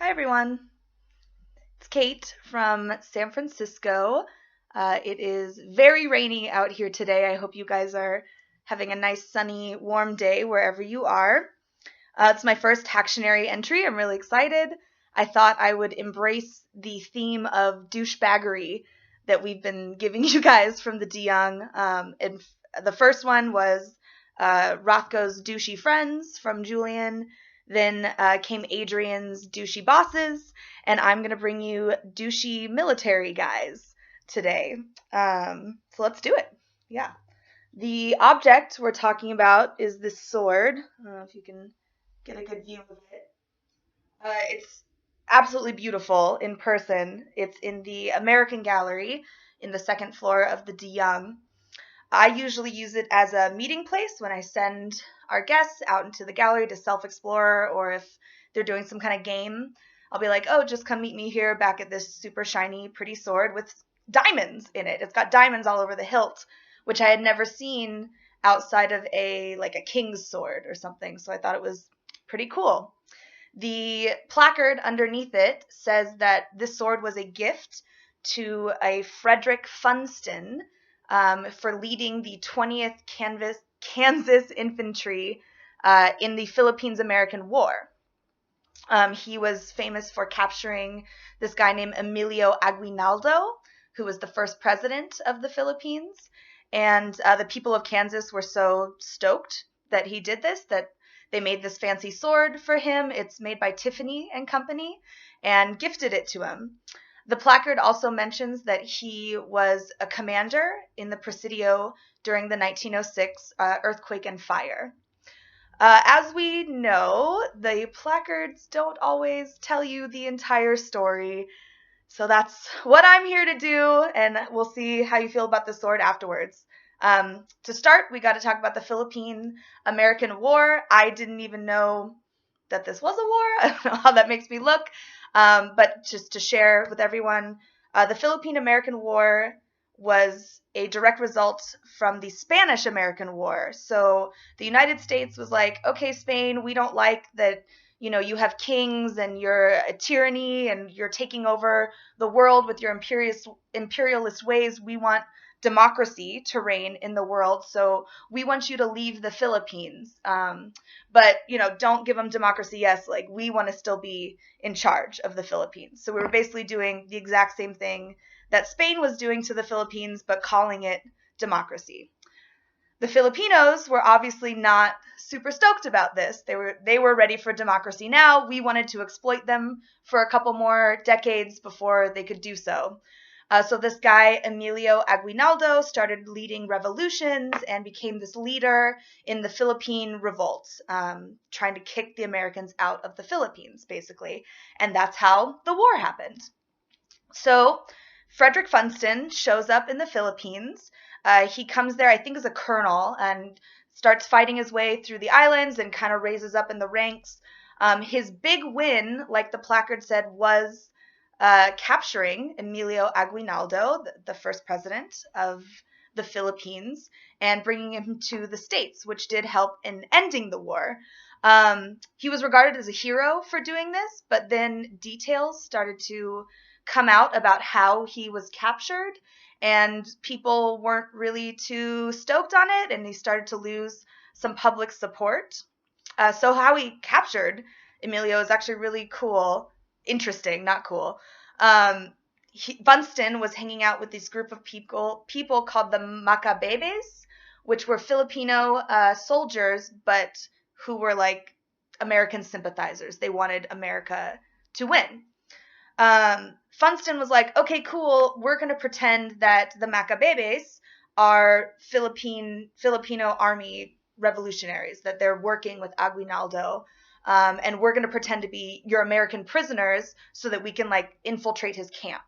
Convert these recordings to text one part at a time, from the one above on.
Hi everyone, it's Kate from San Francisco. It is very rainy out here today. I hope you guys are having a nice sunny warm day wherever you are. It's my first Hactionary entry. I'm really excited. I thought I would embrace the theme of douchebaggery that we've been giving you guys from the DeYoung. And the first one was Rothko's douchey friends from Julian. Then came Adrian's douchey bosses, and I'm going to bring you douchey military guys today. So let's do it. Yeah. The object we're talking about is this sword. I don't know if you can get a good view of it. It's absolutely beautiful in person. It's in the American Gallery in the second floor of the DeYoung. I usually use it as a meeting place when I send our guests out into the gallery to self-explore, or if they're doing some kind of game, I'll be like, oh, just come meet me here back at this super shiny, pretty sword with diamonds in it. It's got diamonds all over the hilt, which I had never seen outside of a king's sword or something. So I thought it was pretty cool. The placard underneath it says that this sword was a gift to a Frederick Funston for leading the 20th Kansas Infantry in the Philippines-American War. He was famous for capturing this guy named Emilio Aguinaldo, who was the first president of the Philippines. And the people of Kansas were so stoked that he did this that they made this fancy sword for him. It's made by Tiffany and Company and gifted it to him. The placard also mentions that he was a commander in the Presidio during the 1906 earthquake and fire. As we know, the placards don't always tell you the entire story. So that's what I'm here to do, and we'll see how you feel about the sword afterwards. To start, we got to talk about the Philippine-American War. I didn't even know that this was a war. I don't know how that makes me look. But just to share with everyone, the Philippine-American War was a direct result from the Spanish-American War. So the United States was like, okay, Spain, we don't like that, you have kings and you're a tyranny and you're taking over the world with your imperialist ways. We want democracy to reign in the world, so we want you to leave the Philippines. But, don't give them democracy. Yes, we want to still be in charge of the Philippines. So we were basically doing the exact same thing that Spain was doing to the Philippines, but calling it democracy. The Filipinos were obviously not super stoked about this. They were ready for democracy now. We wanted to exploit them for a couple more decades before they could do so. So this guy, Emilio Aguinaldo, started leading revolutions and became this leader in the Philippine revolt, trying to kick the Americans out of the Philippines, basically. And that's how the war happened. So Frederick Funston shows up in the Philippines. He comes there, I think, as a colonel and starts fighting his way through the islands and kind of raises up in the ranks. His big win, like the placard said, was capturing Emilio Aguinaldo, the first president of the Philippines, and bringing him to the States, which did help in ending the war. He was regarded as a hero for doing this, but then details started to come out about how he was captured, and people weren't really too stoked on it, and he started to lose some public support. So how he captured Emilio is actually really cool. Interesting, not cool. Funston was hanging out with this group of people called the Macabebes, which were Filipino soldiers, but who were like American sympathizers. They wanted America to win. Funston was like, okay, cool, we're going to pretend that the Macabebes are Filipino army revolutionaries, that they're working with Aguinaldo. And we're going to pretend to be your American prisoners so that we can infiltrate his camp.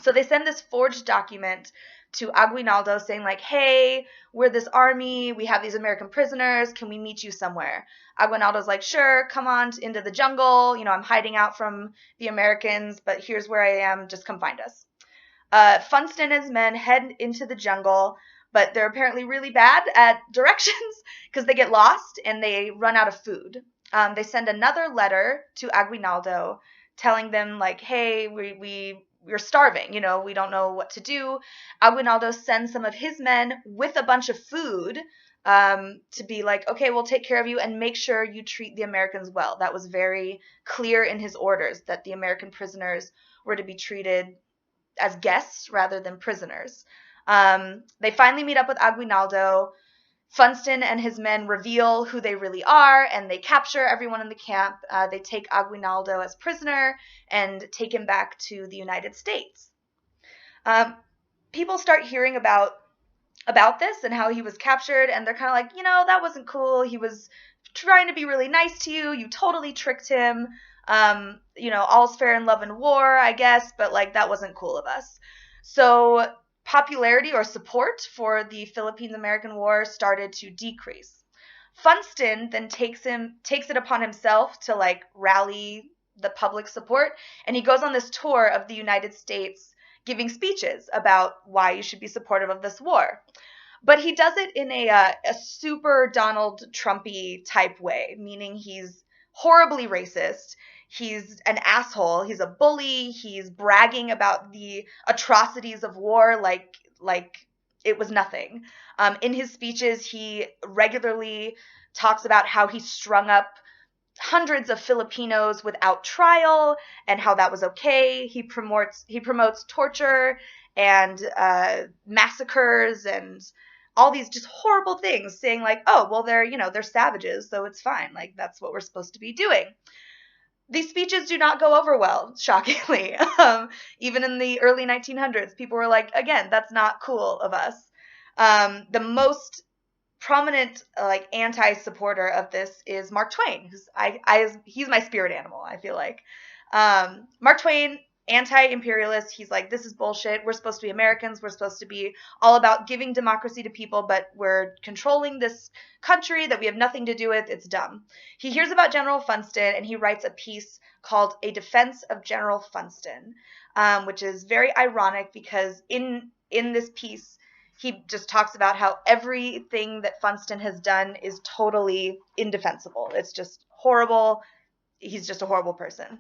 So they send this forged document to Aguinaldo saying hey, we're this army, we have these American prisoners, can we meet you somewhere? Aguinaldo's like, sure, come on into the jungle, I'm hiding out from the Americans, but here's where I am, just come find us. Funston and his men head into the jungle, but they're apparently really bad at directions because they get lost and they run out of food. They send another letter to Aguinaldo telling them like, hey, we're starving, we don't know what to do. Aguinaldo sends some of his men with a bunch of food to be like, okay, we'll take care of you and make sure you treat the Americans well. That was very clear in his orders, that the American prisoners were to be treated as guests rather than prisoners. They finally meet up with Aguinaldo. Funston and his men reveal who they really are, and they capture everyone in the camp. They take Aguinaldo as prisoner and take him back to the United States. People start hearing about this and how he was captured, and they're kind of like, that wasn't cool. He was trying to be really nice to you. You totally tricked him. All's fair in love and war, I guess, but like that wasn't cool of us. So popularity or support for the Philippines-American War started to decrease. Funston then takes it upon himself to like rally the public support, and he goes on this tour of the United States giving speeches about why you should be supportive of this war. But he does it in a super Donald Trumpy type way, meaning he's horribly racist. He's an asshole. He's a bully. He's bragging about the atrocities of war like it was nothing. In his speeches, he regularly talks about how he strung up hundreds of Filipinos without trial and how that was okay. He promotes torture and massacres and all these just horrible things, saying like, oh, well, they're savages, so it's fine. Like, that's what we're supposed to be doing. These speeches do not go over well, shockingly. Even in the early 1900s, people were like, again, that's not cool of us. The most prominent like anti-supporter of this is Mark Twain, who's he's my spirit animal, I feel like. Mark Twain, anti-imperialist. He's like, this is bullshit. We're supposed to be Americans. We're supposed to be all about giving democracy to people, but we're controlling this country that we have nothing to do with. It's dumb. He hears about General Funston, and he writes a piece called A Defense of General Funston, which is very ironic because in this piece, he just talks about how everything that Funston has done is totally indefensible. It's just horrible. He's just a horrible person.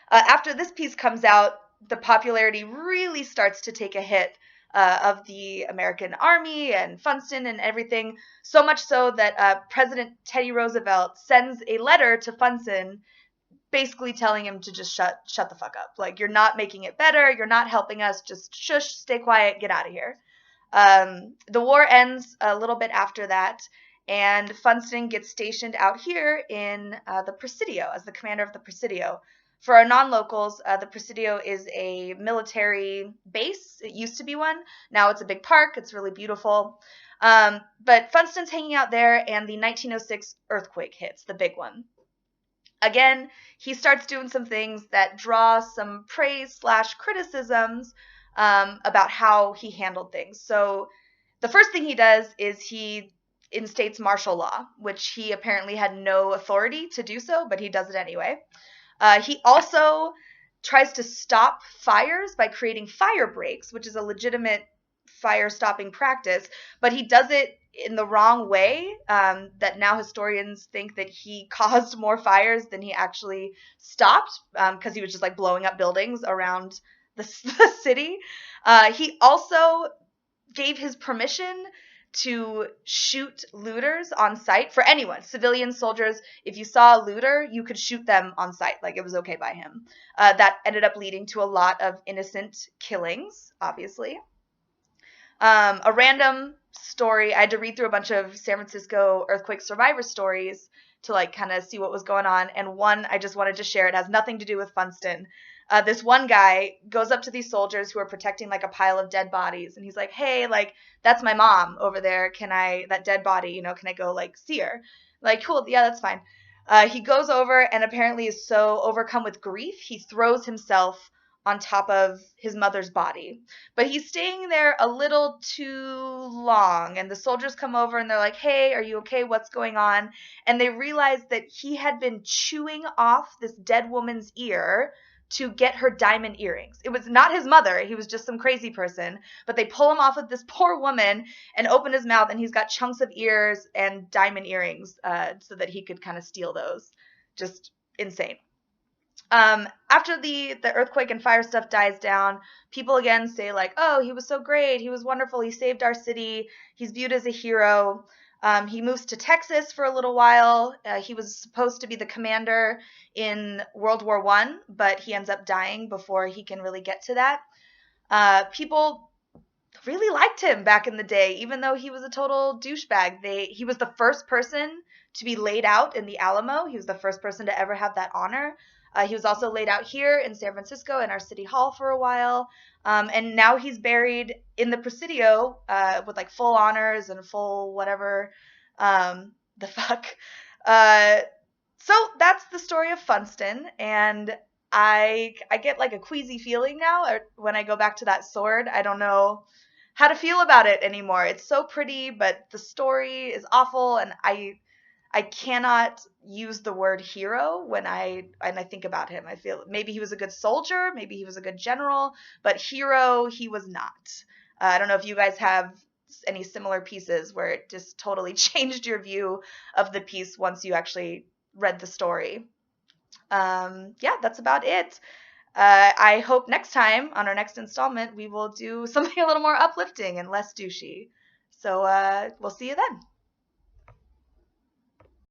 After this piece comes out, the popularity really starts to take a hit of the American Army and Funston and everything, so much so that President Teddy Roosevelt sends a letter to Funston basically telling him to just shut the fuck up. Like, you're not making it better. You're not helping us. Just shush, stay quiet, get out of here. The war ends a little bit after that, and Funston gets stationed out here in the Presidio as the commander of the Presidio. For our non-locals, the Presidio is a military base. It used to be one. Now it's a big park. It's really beautiful. But Funston's hanging out there, and the 1906 earthquake hits, the big one. Again, he starts doing some things that draw some praise / criticisms about how he handled things. So the first thing he does is he instates martial law, which he apparently had no authority to do so, but he does it anyway. He also tries to stop fires by creating fire breaks, which is a legitimate fire stopping practice, but he does it in the wrong way, that now historians think that he caused more fires than he actually stopped, because he was just like blowing up buildings around the city. He also gave his permission to shoot looters on sight for anyone, civilian soldiers. If you saw a looter, you could shoot them on sight. Like, it was okay by him. That ended up leading to a lot of innocent killings, obviously. A random story, I had to read through a bunch of San Francisco earthquake survivor stories to like kind of see what was going on. And one I just wanted to share. It has nothing to do with Funston. This one guy goes up to these soldiers who are protecting like a pile of dead bodies, and he's like, hey, like, that's my mom over there. That dead body, can I go like see her? Like, cool, yeah, that's fine. He goes over and apparently is so overcome with grief, he throws himself on top of his mother's body. But he's staying there a little too long, and the soldiers come over and they're like, hey, are you okay? What's going on? And they realize that he had been chewing off this dead woman's ear to get her diamond earrings. It was not his mother. He was just some crazy person. But they pull him off of this poor woman and open his mouth, and he's got chunks of ears and diamond earrings so that he could kind of steal those. Just insane. After the earthquake and fire stuff dies down, people again say like, "Oh, he was so great. He was wonderful. He saved our city. He's viewed as a hero." He moves to Texas for a little while. He was supposed to be the commander in World War I, but he ends up dying before he can really get to that. People really liked him back in the day, even though he was a total douchebag. He was the first person to be laid out in the Alamo. He was the first person to ever have that honor. He was also laid out here in San Francisco in our city hall for a while. And now he's buried in the Presidio with like full honors and full whatever the fuck. Uh, so that's the story of Funston, and I get like a queasy feeling now when I go back to that sword. I don't know how to feel about it anymore. It's so pretty, but the story is awful, and I cannot use the word hero when I think about him. I feel maybe he was a good soldier, maybe he was a good general, but hero he was not. I don't know if you guys have any similar pieces where it just totally changed your view of the piece once you actually read the story. Yeah, that's about it. I hope next time on our next installment we will do something a little more uplifting and less douchey. So we'll see you then.